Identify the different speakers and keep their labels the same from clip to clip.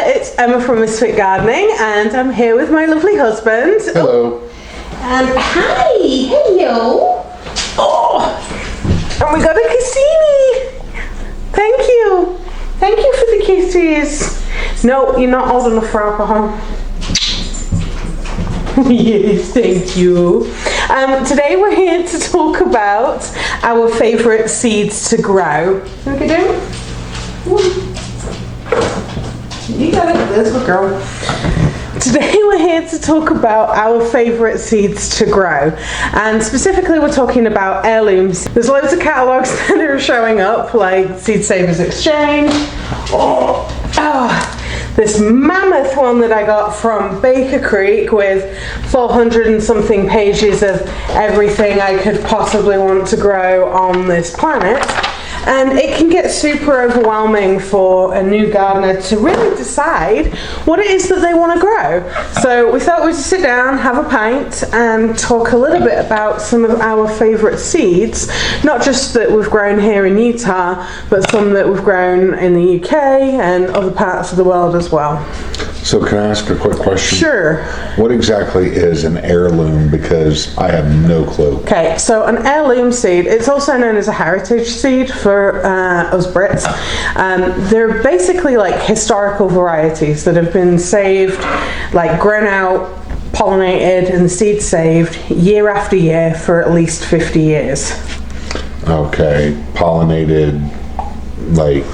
Speaker 1: it's Emma from Misfit Gardening, and I'm here with my lovely husband.
Speaker 2: Hello.
Speaker 1: Hi, hello. Oh, and we got a Cassini. Thank you for the kisses. No, you're not old enough for alcohol. Yes, thank you. Today we're here to talk about our favourite seeds to grow. Look at them. You got it, this little girl. Today we're here to talk about our favourite seeds to grow, and specifically we're talking about heirlooms. There's loads of catalogues that are showing up, like Seed Savers Exchange. This mammoth one that I got from Baker Creek with 400 and something pages of everything I could possibly want to grow on this planet. And it can get super overwhelming for a new gardener to really decide what it is that they want to grow. So we thought we'd just sit down, have a pint, and talk a little bit about some of our favourite seeds. Not just that we've grown here in Utah, but some that we've grown in the UK and other parts of the world as well.
Speaker 2: So can I ask a quick question?
Speaker 1: Sure.
Speaker 2: What exactly is an heirloom? Because I have no clue.
Speaker 1: Okay, so an heirloom seed, it's also known as a heritage seed for us Brits. They're basically like historical varieties that have been saved, like grown out, pollinated, and seed saved year after year for at least 50 years.
Speaker 2: Okay, pollinated, like,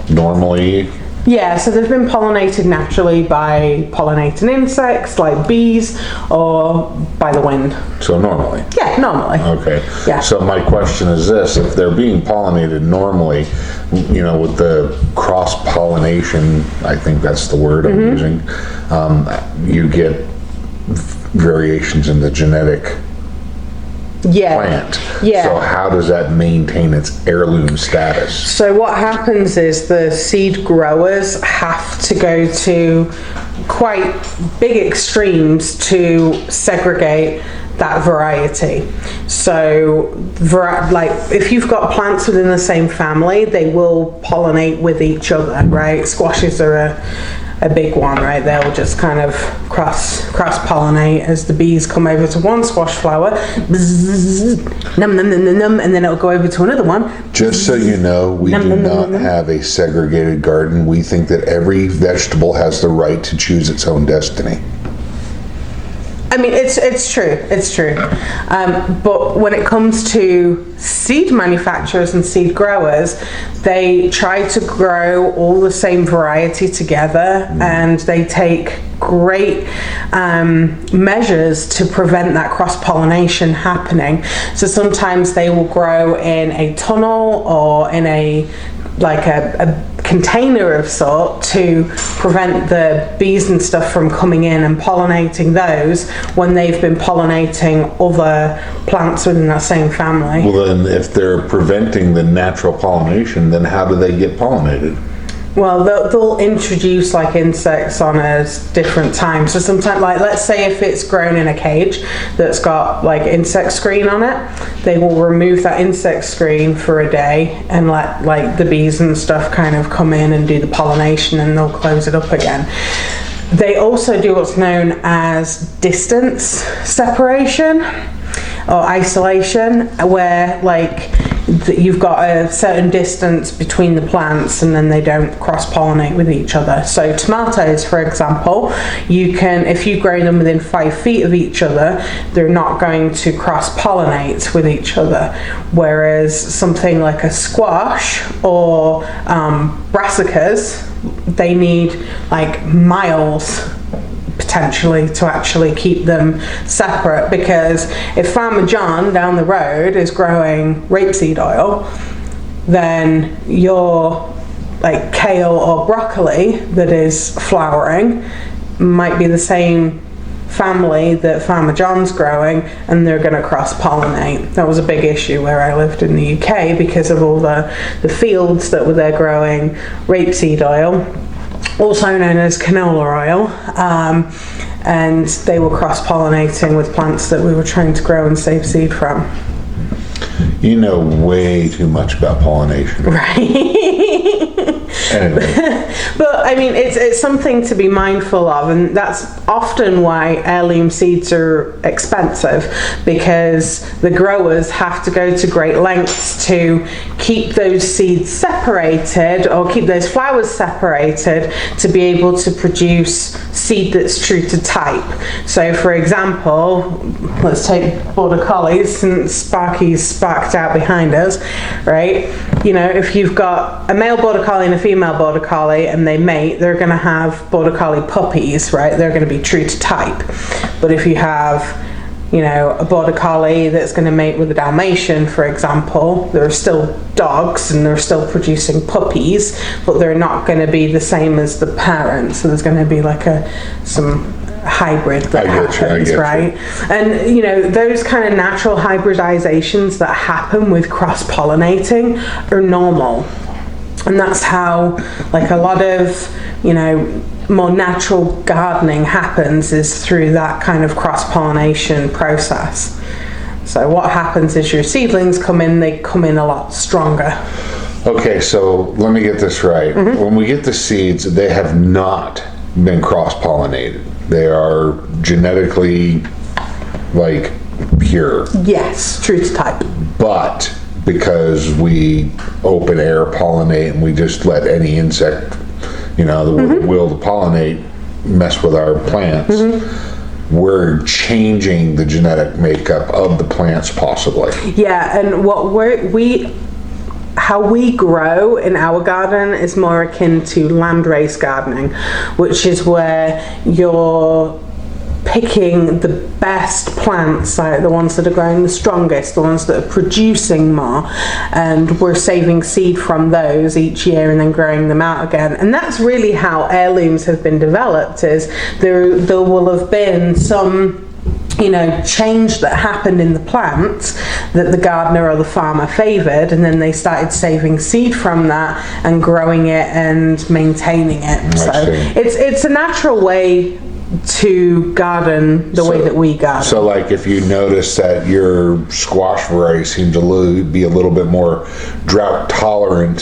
Speaker 2: normally?
Speaker 1: Yeah, so they've been pollinated naturally by pollinating insects like bees or by the wind.
Speaker 2: So normally?
Speaker 1: Yeah, normally.
Speaker 2: Okay.
Speaker 1: Yeah.
Speaker 2: So my question is this, if they're being pollinated normally, with the cross-pollination, I think that's the word I'm using, you get variations in the genetic plant.
Speaker 1: Yeah.
Speaker 2: So how does that maintain its heirloom status?
Speaker 1: So what happens is the seed growers have to go to quite big extremes to segregate that variety. So like if you've got plants within the same family, they will pollinate with each other, right? Squashes are a big one, right? They'll just kind of cross-pollinate as the bees come over to one squash flower, bzzz, num, num, num, num, num, and then it'll go over to another one.
Speaker 2: Just so you know, we do not have a segregated garden. We think that every vegetable has the right to choose its own destiny.
Speaker 1: I mean, it's true. But when it comes to seed manufacturers and seed growers, they try to grow all the same variety together, and they take great measures to prevent that cross-pollination happening. So sometimes they will grow in a tunnel or in a container of sort to prevent the bees and stuff from coming in and pollinating those when they've been pollinating other plants within that same family.
Speaker 2: Well, then if they're preventing the natural pollination, then how do they get pollinated?
Speaker 1: Well, they'll introduce like insects on a different time. So sometimes, like let's say if it's grown in a cage that's got like insect screen on it, they will remove that insect screen for a day and let like the bees and stuff kind of come in and do the pollination, and they'll close it up again. They also do what's known as distance separation or isolation, where like you've got a certain distance between the plants and then they don't cross-pollinate with each other. So tomatoes, for example, you can, if you grow them within 5 feet of each other, they're not going to cross-pollinate with each other. Whereas something like a squash or brassicas, they need like miles potentially to actually keep them separate, because if Farmer John down the road is growing rapeseed oil, then your like kale or broccoli that is flowering might be the same family that Farmer John's growing, and they're going to cross-pollinate. That was a big issue where I lived in the UK because of all the fields that were there growing rapeseed oil, also known as canola oil, and they were cross-pollinating with plants that we were trying to grow and save seed from.
Speaker 2: You know way too much about pollination.
Speaker 1: Right.
Speaker 2: Anyway.
Speaker 1: But I mean, it's something to be mindful of, and that's often why heirloom seeds are expensive, because the growers have to go to great lengths to keep those seeds separated, or keep those flowers separated, to be able to produce seed that's true to type. So for example, let's take border collies, since Sparky's sparked out behind us, right? You know, if you've got a male border collie and a female border collie and they mate, they're going to have border collie puppies, right? They're going to be true to type. But if you have, you know, a border collie that's going to mate with a Dalmatian, for example, they're still dogs and they're still producing puppies, but they're not going to be the same as the parents. So there's going to be like some hybrid that happens, right? And you know, those kind of natural hybridizations that happen with cross-pollinating are normal, and that's how like a lot of, you know, more natural gardening happens, is through that kind of cross-pollination process. So what happens is your seedlings come in, they come in a lot stronger.
Speaker 2: Okay, so let me get this right. When we get the seeds, they have not been cross-pollinated. They are genetically like pure.
Speaker 1: Yes, true to type.
Speaker 2: But because we open air pollinate and we just let any insect, you know, the will to pollinate mess with our plants, we're changing the genetic makeup of the plants possibly. Yeah,
Speaker 1: and what how we grow in our garden is more akin to landrace gardening, which is where you're picking the best plants, like the ones that are growing the strongest, the ones that are producing more, and we're saving seed from those each year and then growing them out again. And that's really how heirlooms have been developed, is there will have been some, you know, change that happened in the plants that the gardener or the farmer favoured, and then they started saving seed from that and growing it and maintaining it. So it's a natural way to garden the way that we garden.
Speaker 2: So like if you notice that your squash variety seems to be a little bit more drought tolerant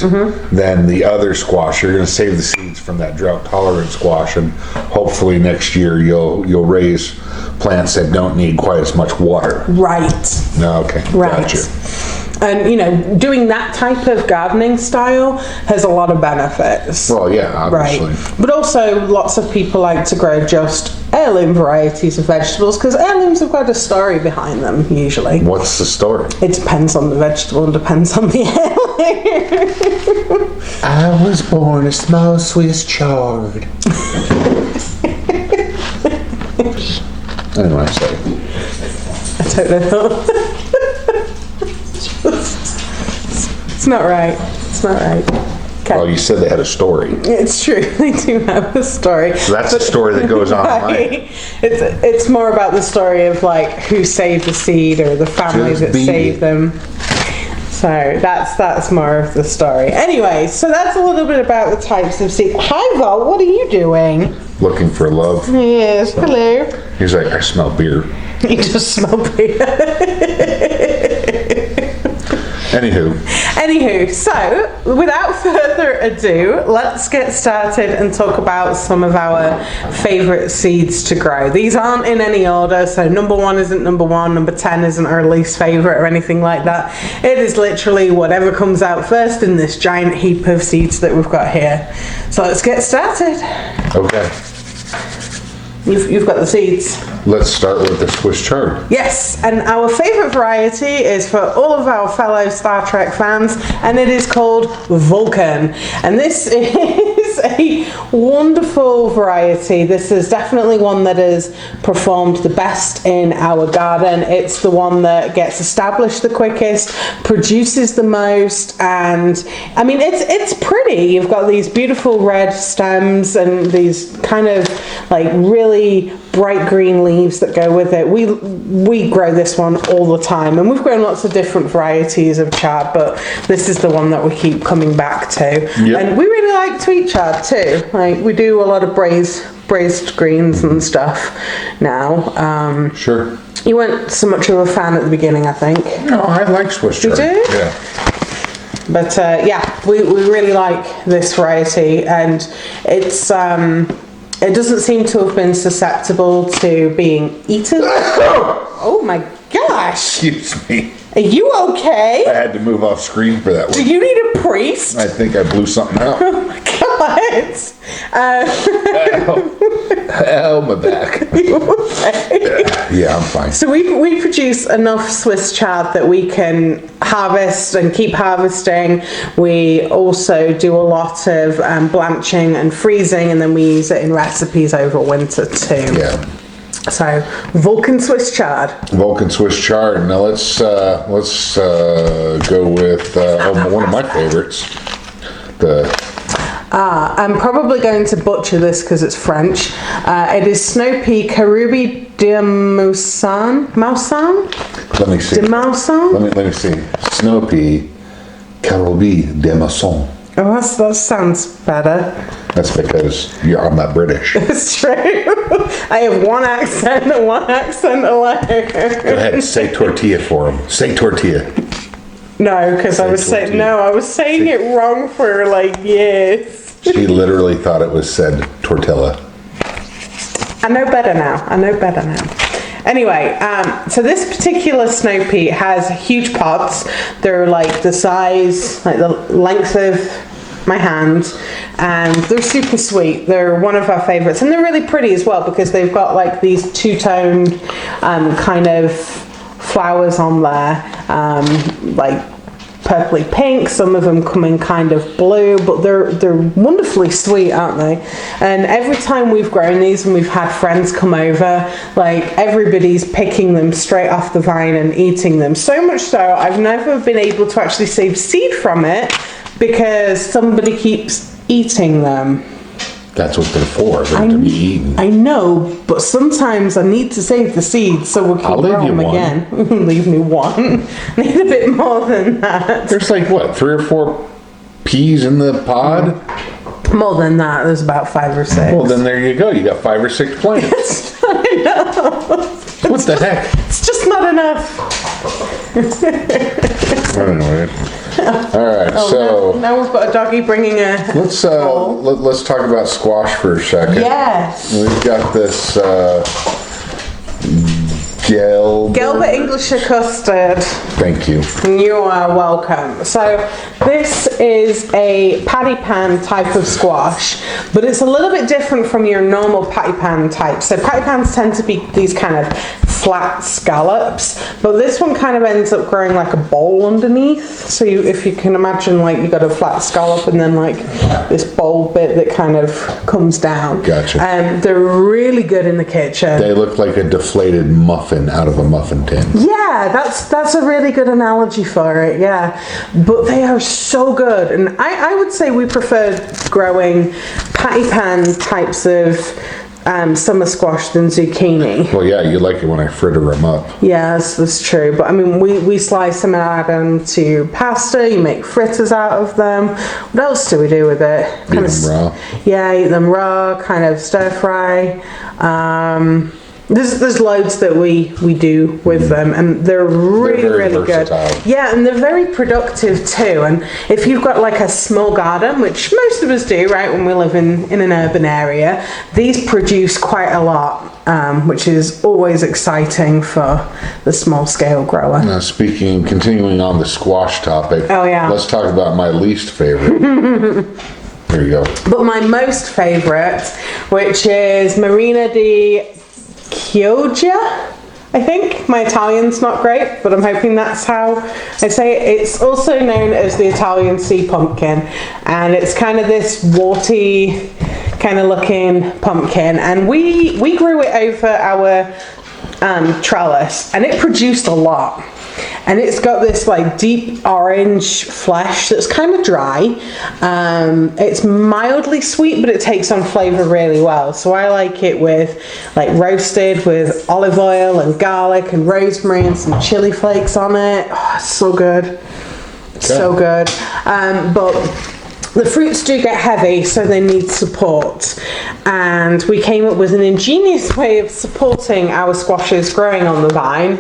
Speaker 2: than the other squash, you're going to save the seeds from that drought tolerant squash, and hopefully next year you'll raise plants that don't need quite as much water.
Speaker 1: Right.
Speaker 2: No, okay.
Speaker 1: Right.
Speaker 2: Gotcha.
Speaker 1: And, you know, doing that type of gardening style has a lot of benefits.
Speaker 2: Well, yeah, obviously.
Speaker 1: Right. But also, lots of people like to grow just heirloom varieties of vegetables, because heirlooms have got a story behind them, usually.
Speaker 2: What's the story? It
Speaker 1: depends on the vegetable and depends on the heirloom.
Speaker 2: I was born a small Swiss chard. Anyway, sorry.
Speaker 1: I don't know. It's not right. It's not right. Okay.
Speaker 2: Well, you said they had a story.
Speaker 1: It's true. They do have a story.
Speaker 2: So that's the story that goes on.
Speaker 1: Right. It's more about the story of like who saved the seed, or the family that saved them. So that's more of the story. Anyway, so that's a little bit about the types of seed. Hi, Val. What are you doing?
Speaker 2: Looking for love.
Speaker 1: Yes. Hello.
Speaker 2: He's like, I smell beer.
Speaker 1: You just smell beer. Anywho, so without further ado, let's get started and talk about some of our favourite seeds to grow. These aren't in any order, so number 1 isn't number 1, number 10 isn't our least favourite or anything like that. It is literally whatever comes out first in this giant heap of seeds that we've got here. So let's get started.
Speaker 2: Okay.
Speaker 1: You've got the seeds.
Speaker 2: Let's start with the Swiss chard.
Speaker 1: Yes, and our favourite variety is for all of our fellow Star Trek fans, and it is called Vulcan. And this is a wonderful variety. This is definitely one that has performed the best in our garden. It's the one that gets established the quickest, produces the most, and I mean it's pretty. You've got these beautiful red stems and these kind of like really bright green leaves that go with it. We grow this one all the time, and we've grown lots of different varieties of chard, but this is the one that we keep coming back to. Yep. And we really like sweet chard too. Like we do a lot of braised greens and stuff now.
Speaker 2: Sure.
Speaker 1: You weren't so much of a fan at the beginning, I think.
Speaker 2: No, I like Swiss chard.
Speaker 1: You do?
Speaker 2: Yeah.
Speaker 1: But yeah, we really like this variety, and it's it doesn't seem to have been susceptible to being eaten. Oh my gosh!
Speaker 2: Excuse me.
Speaker 1: Are you okay?
Speaker 2: I had to move off screen for that one.
Speaker 1: Do you need a priest?
Speaker 2: I think I blew something out.
Speaker 1: Oh my god!
Speaker 2: Ow, my back.
Speaker 1: You okay?
Speaker 2: Yeah, I'm fine.
Speaker 1: So we produce enough Swiss chard that we can harvest and keep harvesting. We also do a lot of blanching and freezing, and then we use it in recipes over winter too.
Speaker 2: Yeah.
Speaker 1: So Vulcan Swiss chard.
Speaker 2: Vulcan Swiss chard. Now let's go with one of my favorites.
Speaker 1: I'm probably going to butcher this because it's French. It is snow pea Carubi de Moussan.
Speaker 2: Let me see.
Speaker 1: De Moussan?
Speaker 2: Let me see. Snow pea Carubi de Moussan.
Speaker 1: Oh, that sounds better.
Speaker 2: That's because I'm not British.
Speaker 1: It's true. I have one accent and one accent alone.
Speaker 2: Go ahead, say tortilla for him. Say tortilla.
Speaker 1: No, because I was saying it wrong for like years.
Speaker 2: She literally thought it was said tortilla.
Speaker 1: I know better now. Anyway, so this particular snow pea has huge pods. They're like the size, like the length of my hand, and they're super sweet. They're one of our favorites, and they're really pretty as well because they've got like these two-toned kind of flowers on there, like purpley pink. Some of them come in kind of blue, but they're wonderfully sweet, aren't they? And every time we've grown these and we've had friends come over, like everybody's picking them straight off the vine and eating them. So much so I've never been able to actually save seed from it because somebody keeps eating them.
Speaker 2: That's what they're for. They're to be eaten.
Speaker 1: I know, but sometimes I need to save the seeds so we'll keep growing them again. Leave me one. I need a bit more than that.
Speaker 2: There's like, what, 3 or 4 peas in the pod?
Speaker 1: More than that. There's about 5 or 6.
Speaker 2: Well, then there you go. You got 5 or 6 plants.
Speaker 1: It's not enough.
Speaker 2: What the heck?
Speaker 1: It's just not enough.
Speaker 2: Anyway. All right, so
Speaker 1: now we've got a doggy bringing a
Speaker 2: let's talk about squash for a second.
Speaker 1: Yes.
Speaker 2: We've got this
Speaker 1: Gelbert Englisher custard.
Speaker 2: Thank you.
Speaker 1: You are welcome. So this is a patty pan type of squash, but it's a little bit different from your normal patty pan type. So patty pans tend to be these kind of flat scallops, but this one kind of ends up growing like a bowl underneath. So if you can imagine, like you got a flat scallop and then like this bowl bit that kind of comes down.
Speaker 2: Gotcha.
Speaker 1: They're really good in the kitchen.
Speaker 2: They look like a deflated muffin out of a muffin tin.
Speaker 1: Yeah, that's a really good analogy for it, yeah. But they are so good. And I would say we prefer growing patty pan types of summer squash than zucchini.
Speaker 2: Well, yeah, you like it when I fritter them up.
Speaker 1: Yes, that's true. But I mean, we slice them and add them to pasta. You make fritters out of them. What else do we do with it?
Speaker 2: Eat them raw.
Speaker 1: Yeah, eat them raw, kind of stir fry. There's loads that we do with them, and they're really good. Yeah, and they're very productive too. And if you've got like a small garden, which most of us do, right, when we live in an urban area, these produce quite a lot, which is always exciting for the small scale grower.
Speaker 2: Now, continuing on the squash topic, let's talk about my least favorite. There you go. But
Speaker 1: my most favorite, which is Marina di Chioggia, I think. My Italian's not great, but I'm hoping that's how I say it. It's also known as the Italian sea pumpkin, and it's kind of this warty kind of looking pumpkin, and we grew it over our trellis, and it produced a lot. And it's got this like deep orange flesh that's kind of dry. It's mildly sweet, but it takes on flavour really well. So I like it with like roasted with olive oil and garlic and rosemary and some chili flakes on it. Oh, it's so good. So good. But the fruits do get heavy, so they need support. And we came up with an ingenious way of supporting our squashes growing on the vine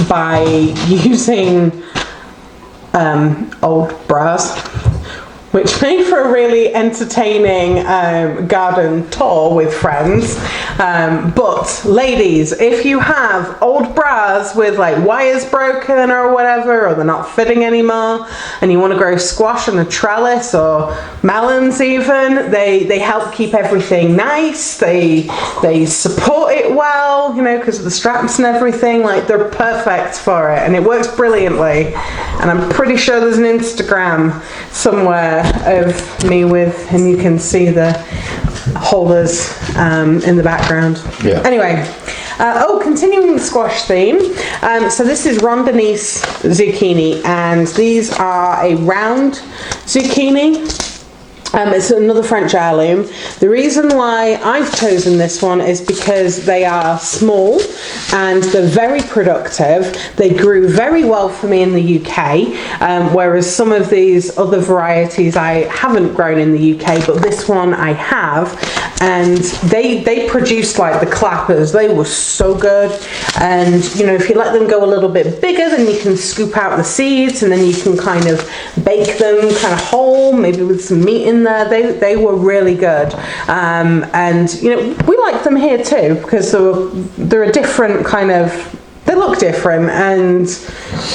Speaker 1: by using old bras, which made for a really entertaining garden tour with friends. But ladies, if you have old bras with like wires broken or whatever, or they're not fitting anymore, and you want to grow squash on a trellis or melons even, they help keep everything nice. They support it well, you know, because of the straps and everything. Like, they're perfect for it, and it works brilliantly. And I'm pretty sure there's an Instagram somewhere of me with, and you can see the holders in the background.
Speaker 2: Yeah.
Speaker 1: Anyway, continuing the squash theme. So this is Rondinese zucchini, and these are a round zucchini. It's another French heirloom. The reason why I've chosen this one is because they are small and they're very productive. They grew very well for me in the UK, whereas some of these other varieties I haven't grown in the UK, but this one I have. And they produced like the clappers. They were so good. And you know, if you let them go a little bit bigger, then you can scoop out the seeds, and then you can kind of bake them kind of whole, maybe with some meat in there. They were really good. And you know, we like them here too, because they're a different kind of, they look different, and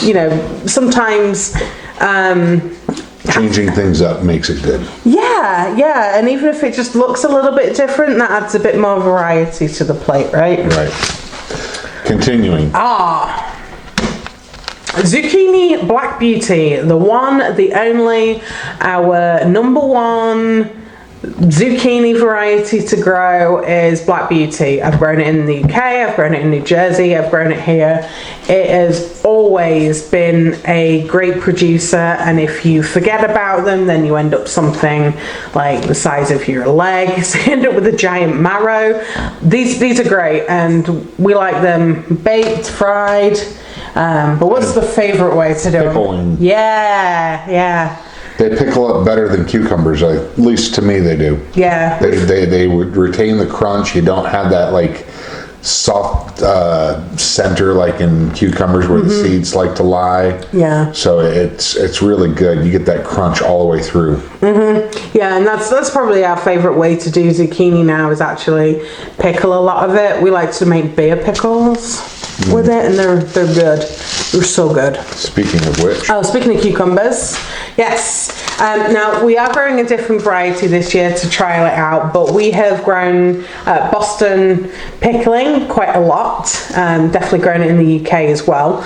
Speaker 1: you know, sometimes
Speaker 2: changing things up makes it good.
Speaker 1: Yeah, and even if it just looks a little bit different, that adds a bit more variety to the plate, right?
Speaker 2: Right. Continuing.
Speaker 1: Zucchini Black Beauty, the one, the only, our number one zucchini variety to grow is Black Beauty. I've grown it in the UK, I've grown it in New Jersey, I've grown it here. It has always been a great producer, and if you forget about them, then you end up something like the size of your leg. So you end up with a giant marrow. These are great, and we like them baked, fried. But what's the favorite way to do it?
Speaker 2: Pickling.
Speaker 1: Yeah.
Speaker 2: They pickle up better than cucumbers, at least to me they do.
Speaker 1: Yeah.
Speaker 2: They would retain the crunch. You don't have that like soft center like in cucumbers where the seeds like to lie.
Speaker 1: Yeah.
Speaker 2: So it's really good. You get that crunch all the way through.
Speaker 1: Yeah, and that's probably our favorite way to do zucchini now, is actually pickle a lot of it. We like to make beer pickles with it, and they're good. They're so good.
Speaker 2: Speaking of which.
Speaker 1: Oh, speaking of cucumbers, yes. Now, we are growing a different variety this year to trial it out, but we have grown Boston pickling quite a lot. Definitely grown it in the UK as well.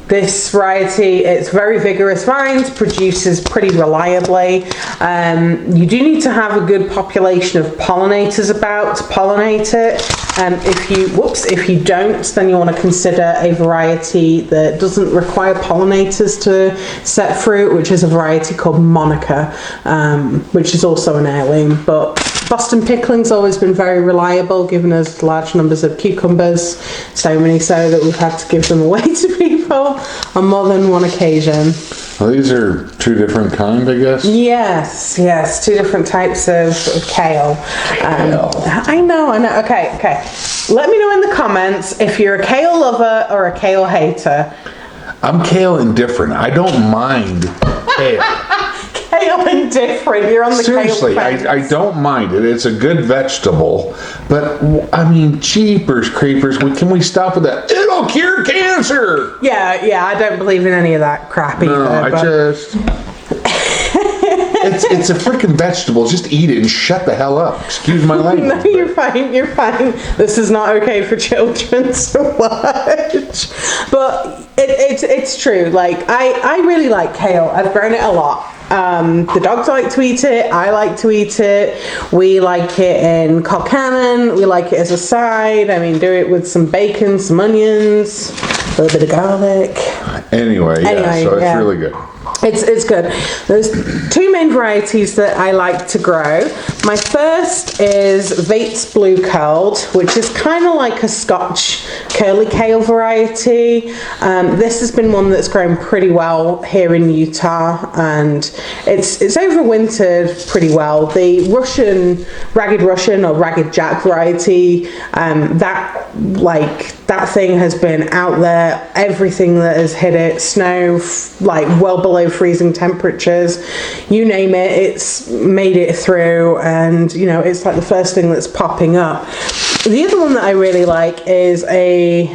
Speaker 1: This variety, it's very vigorous vines, produces pretty reliably. You do need to have a good population of pollinators about to pollinate it. If you don't, then you want to consider a variety that doesn't require pollinators to set fruit, which is a variety called Monika, which is also an heirloom. But Boston pickling's always been very reliable, giving us large numbers of cucumbers, so many so that we've had to give them away to people on more than one occasion.
Speaker 2: Well, these are two different kinds, I guess?
Speaker 1: Yes, two different types of kale. I know. Okay. Let me know in the comments if you're a kale lover or a kale hater.
Speaker 2: I'm kale indifferent. I don't mind kale.
Speaker 1: Kale indifferent. You're on the
Speaker 2: Seriously,
Speaker 1: kale fence.
Speaker 2: I don't mind it. It's a good vegetable. But, I mean, jeepers creepers, can we stop with that? It'll cure cancer!
Speaker 1: Yeah, I don't believe in any of that crap either.
Speaker 2: It's a freaking vegetable. Just eat it and shut the hell up. Excuse my language.
Speaker 1: No, you're fine. This is not okay for children to watch. But it's true. Like, I really like kale. I've grown it a lot. The dogs like to eat it. I like to eat it. We like it in colcannon. We like it as a side. I mean, do it with some bacon, some onions, a little bit of garlic.
Speaker 2: Anyway, so it's really good.
Speaker 1: It's good. There's two main varieties that I like to grow. My first is Beet's Blue Curled, which is kind of like a Scotch curly kale variety. This has been one that's grown pretty well here in Utah, and it's overwintered pretty well. The Ragged Russian or Ragged Jack variety, that thing has been out there. Everything that has hit it, snow, like well below freezing temperatures, you name it, it's made it through, and you know, it's like the first thing that's popping up. The other one that I really like is a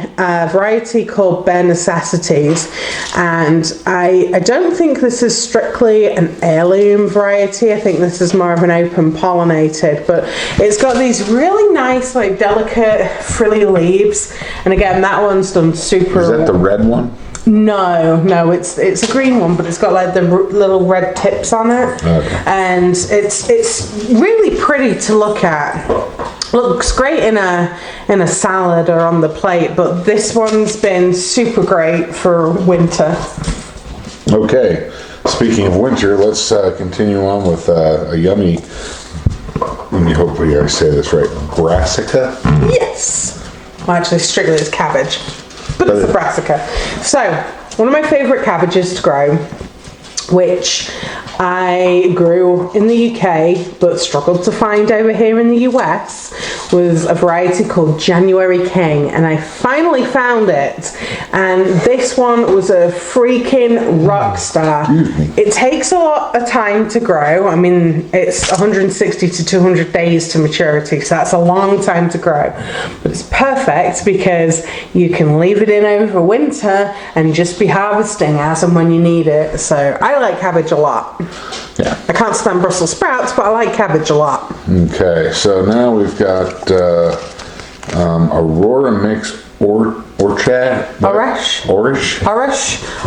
Speaker 1: variety called Bare Necessities, and I don't think this is strictly an heirloom variety. I think this is more of an open pollinated, but it's got these really nice, like delicate frilly leaves, and again, that one's done super.
Speaker 2: Is that the red one?
Speaker 1: No, it's a green one, but it's got like the little red tips on it, okay. And it's really pretty to look at. Looks great in a salad or on the plate, but this one's been super great for winter.
Speaker 2: Okay, speaking of winter, let's continue on with a yummy, hopefully I say this right, brassica?
Speaker 1: Yes! Well, actually, strictly it's cabbage, but it's a brassica. So, one of my favourite cabbages to grow, which I grew in the UK but struggled to find over here in the US, was a variety called January King, and I finally found it, and this one was a freaking rock star. It takes a lot of time to grow. I mean, it's 160 to 200 days to maturity, so that's a long time to grow, but it's perfect because you can leave it in over winter and just be harvesting as and when you need it. So I like cabbage a lot.
Speaker 2: Yeah.
Speaker 1: I can't stand Brussels sprouts, but I like cabbage a lot.
Speaker 2: Okay, so now we've got Aurora Mix Orish,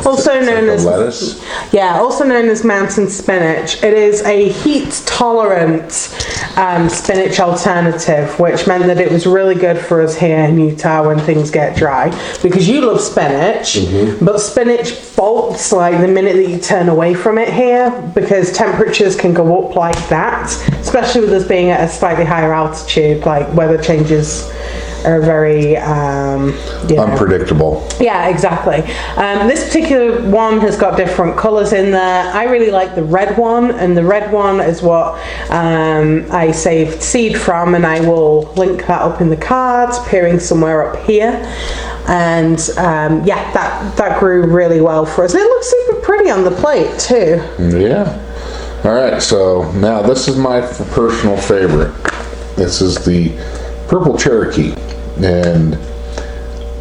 Speaker 1: also known as
Speaker 2: lettuce.
Speaker 1: Yeah, also known as mountain spinach. It is a heat-tolerant spinach alternative, which meant that it was really good for us here in Utah when things get dry. Because you love spinach, but spinach bolts like the minute that you turn away from it here, because temperatures can go up like that, especially with us being at a slightly higher altitude. Like weather changes are very
Speaker 2: unpredictable.
Speaker 1: Yeah, exactly. This particular one has got different colours in there. I really like the red one, and the red one is what I saved seed from, and I will link that up in the cards, appearing somewhere up here. And yeah, that grew really well for us. It looks super pretty on the plate too.
Speaker 2: Yeah. All right, so now this is my personal favorite. This is the Purple Cherokee, and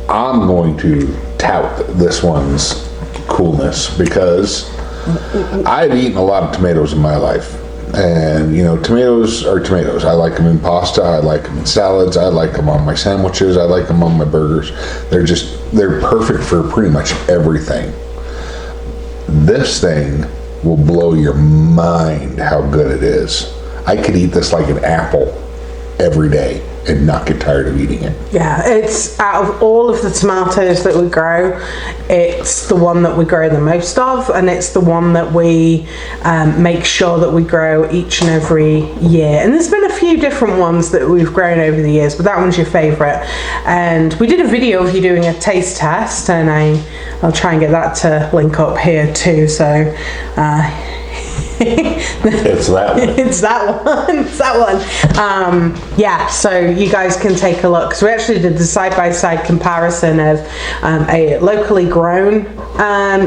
Speaker 2: I'm going to tout this one's coolness because I've eaten a lot of tomatoes in my life, and you know, tomatoes are tomatoes. I like them in pasta, I like them in salads, I like them on my sandwiches, I like them on my burgers. They're perfect for pretty much everything. This thing will blow your mind how good it is. I could eat this like an apple every day and not get tired of eating it. Yeah,
Speaker 1: it's out of all of the tomatoes that we grow, it's the one that we grow the most of, and it's the one that we make sure that we grow each and every year. And there's been a few different ones that we've grown over the years, but that one's your favorite. And we did a video of you doing a taste test, and I'll try and get that to link up here too. So
Speaker 2: it's that one.
Speaker 1: It's that one. Yeah, so you guys can take a look, because we actually did the side-by-side comparison of a locally grown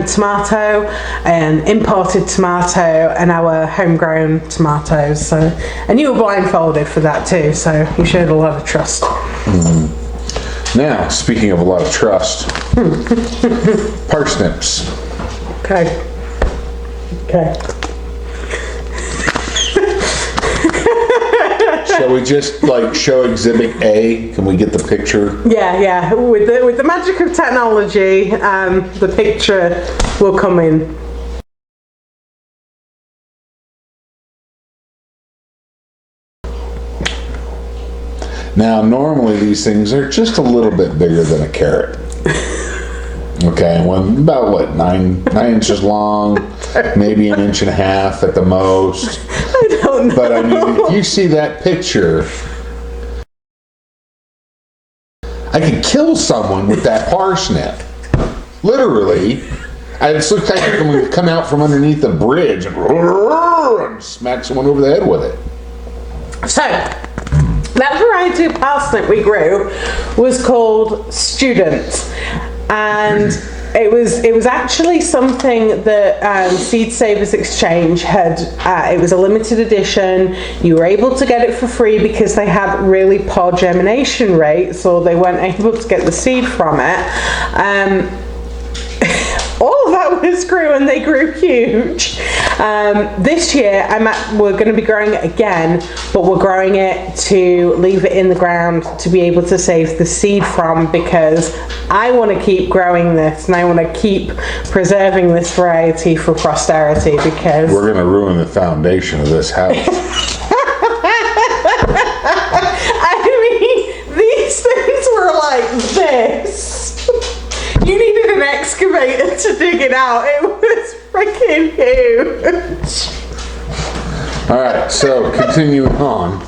Speaker 1: tomato, an imported tomato, and our homegrown tomatoes. So, and you were blindfolded for that too, so you showed a lot of trust.
Speaker 2: Now, speaking of a lot of trust, parsnips.
Speaker 1: Okay.
Speaker 2: Shall we just like show Exhibit A? Can we get the picture?
Speaker 1: Yeah. With the magic of technology, the picture will come in.
Speaker 2: Now, normally these things are just a little bit bigger than a carrot. Okay, one about what, 9 inches long, maybe 1.5 inches at the most.
Speaker 1: I don't know.
Speaker 2: But I mean, if you see that picture, I could kill someone with that parsnip. Literally. It looks like it would come out from underneath the bridge and smack someone over the head with it.
Speaker 1: So, that variety of parsnip we grew was called Student. And it was actually something that Seed Savers Exchange had. It was a limited edition. You were able to get it for free because they had really poor germination rates, or they weren't able to get the seed from it. All of that was grew, and they grew huge. This year, we're going to be growing it again, but we're growing it to leave it in the ground to be able to save the seed from, because I want to keep growing this, and I want to keep preserving this variety for posterity, because
Speaker 2: we're going to ruin the foundation of this house.
Speaker 1: I mean, these things were like this. You needed an excavator to dig it out. It was freaking huge.
Speaker 2: All right, so continuing on.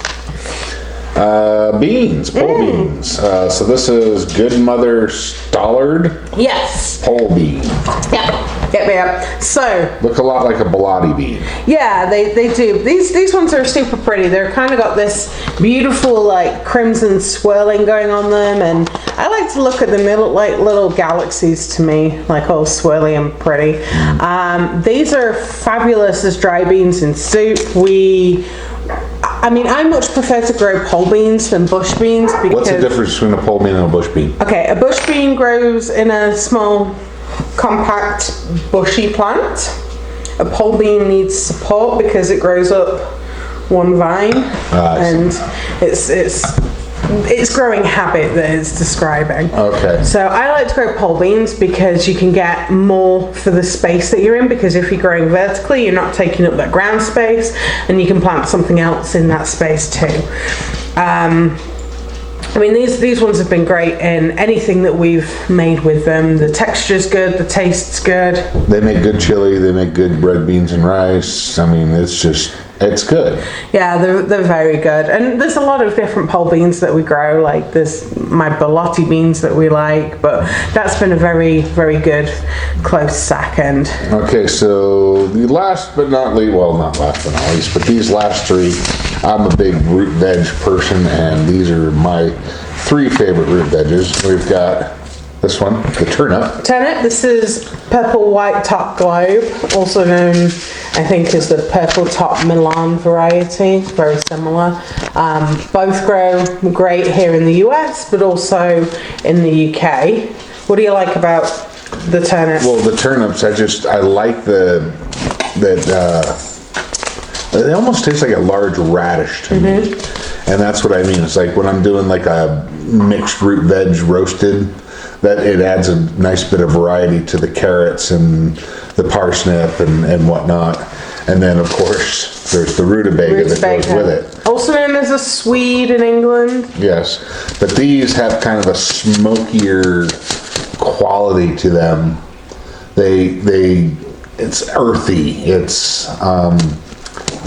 Speaker 2: Beans, pole beans. So this is Good Mother Stallard.
Speaker 1: Yes.
Speaker 2: Pole bean.
Speaker 1: Yep. So
Speaker 2: look a lot like a Bilotti bean.
Speaker 1: Yeah, they do. These ones are super pretty. They're kind of got this beautiful like crimson swirling going on them, and I like to look at them. They look like little galaxies to me, like all swirly and pretty. These are fabulous as dry beans in soup. I much prefer to grow pole beans than bush beans because...
Speaker 2: What's the difference between a pole bean and a bush bean?
Speaker 1: Okay, a bush bean grows in a small, compact, bushy plant. A pole bean needs support because it grows up one vine, and it's growing habit that it's describing.
Speaker 2: Okay.
Speaker 1: So I like to grow pole beans because you can get more for the space that you're in, because if you're growing vertically, you're not taking up that ground space, and you can plant something else in that space too. These ones have been great in anything that we've made with them. The texture's good, the taste's good.
Speaker 2: They make good chili, they make good red beans and rice. It's good.
Speaker 1: Yeah, they're very good. And there's a lot of different pole beans that we grow, like there's my Bilotti beans that we like, but that's been a very, very good close second. Okay,
Speaker 2: so the last but not least, well, not last but not least, but these last three, I'm a big root veg person, and these are my 3 favorite root veggies. We've got this one, the turnip.
Speaker 1: This is purple white top globe, also known, I think, as the purple top Milan variety. Very similar. Both grow great here in the US, but also in the UK. What do you like about the turnips?
Speaker 2: Well, the turnips, I like they almost taste like a large radish to me. And that's what I mean. It's like when I'm doing like a mixed root veg roasted, that it adds a nice bit of variety to the carrots and the parsnip and whatnot. And then, of course, there's the rutabaga that goes with it.
Speaker 1: Also known as a Swede in England.
Speaker 2: Yes, but these have kind of a smokier quality to them. It's earthy. It's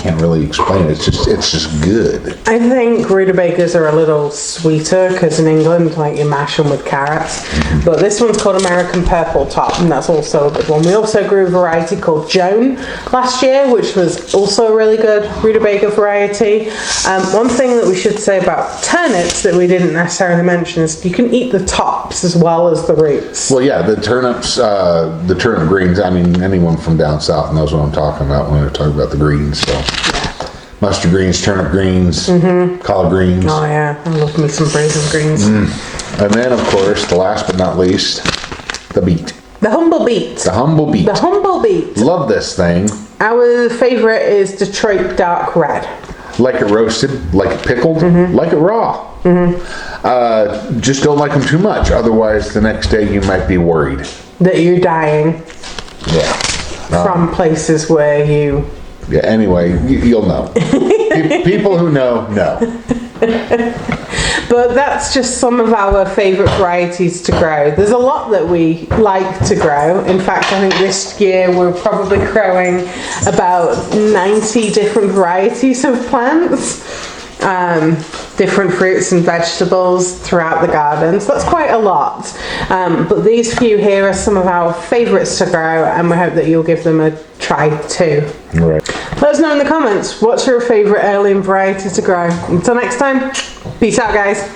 Speaker 2: can't really explain it. It's just good.
Speaker 1: I think rutabagas are a little sweeter because in England, like, you mash them with carrots. But this one's called American Purple Top, and that's also a good one. We also grew a variety called Joan last year, which was also a really good rutabaga variety. One thing that we should say about turnips that we didn't necessarily mention is you can eat the tops as well as the roots.
Speaker 2: Well, yeah, the turnips, the turnip greens, anyone from down south knows what I'm talking about when we're talking about the greens, so. Mustard greens, turnip greens, collard greens.
Speaker 1: Oh yeah, I love me some braised greens.
Speaker 2: And then, of course, the last but not least, the beet.
Speaker 1: The humble beet.
Speaker 2: The humble beet.
Speaker 1: The humble beet.
Speaker 2: Love this thing.
Speaker 1: Our favorite is Detroit dark red.
Speaker 2: Like it roasted, like it pickled, like it raw. Just don't like them too much, otherwise the next day you might be worried
Speaker 1: that you're dying.
Speaker 2: Yeah.
Speaker 1: From places where you...
Speaker 2: Yeah, anyway, you'll know. People who know.
Speaker 1: But that's just some of our favourite varieties to grow. There's a lot that we like to grow. In fact, I think this year we're probably growing about 90 different varieties of plants. Different fruits and vegetables throughout the garden, so that's quite a lot. But these few here are some of our favourites to grow, and we hope that you'll give them a try too.
Speaker 2: Right.
Speaker 1: Let us know in the comments, what's your favourite heirloom variety to grow? Until next time, peace out guys.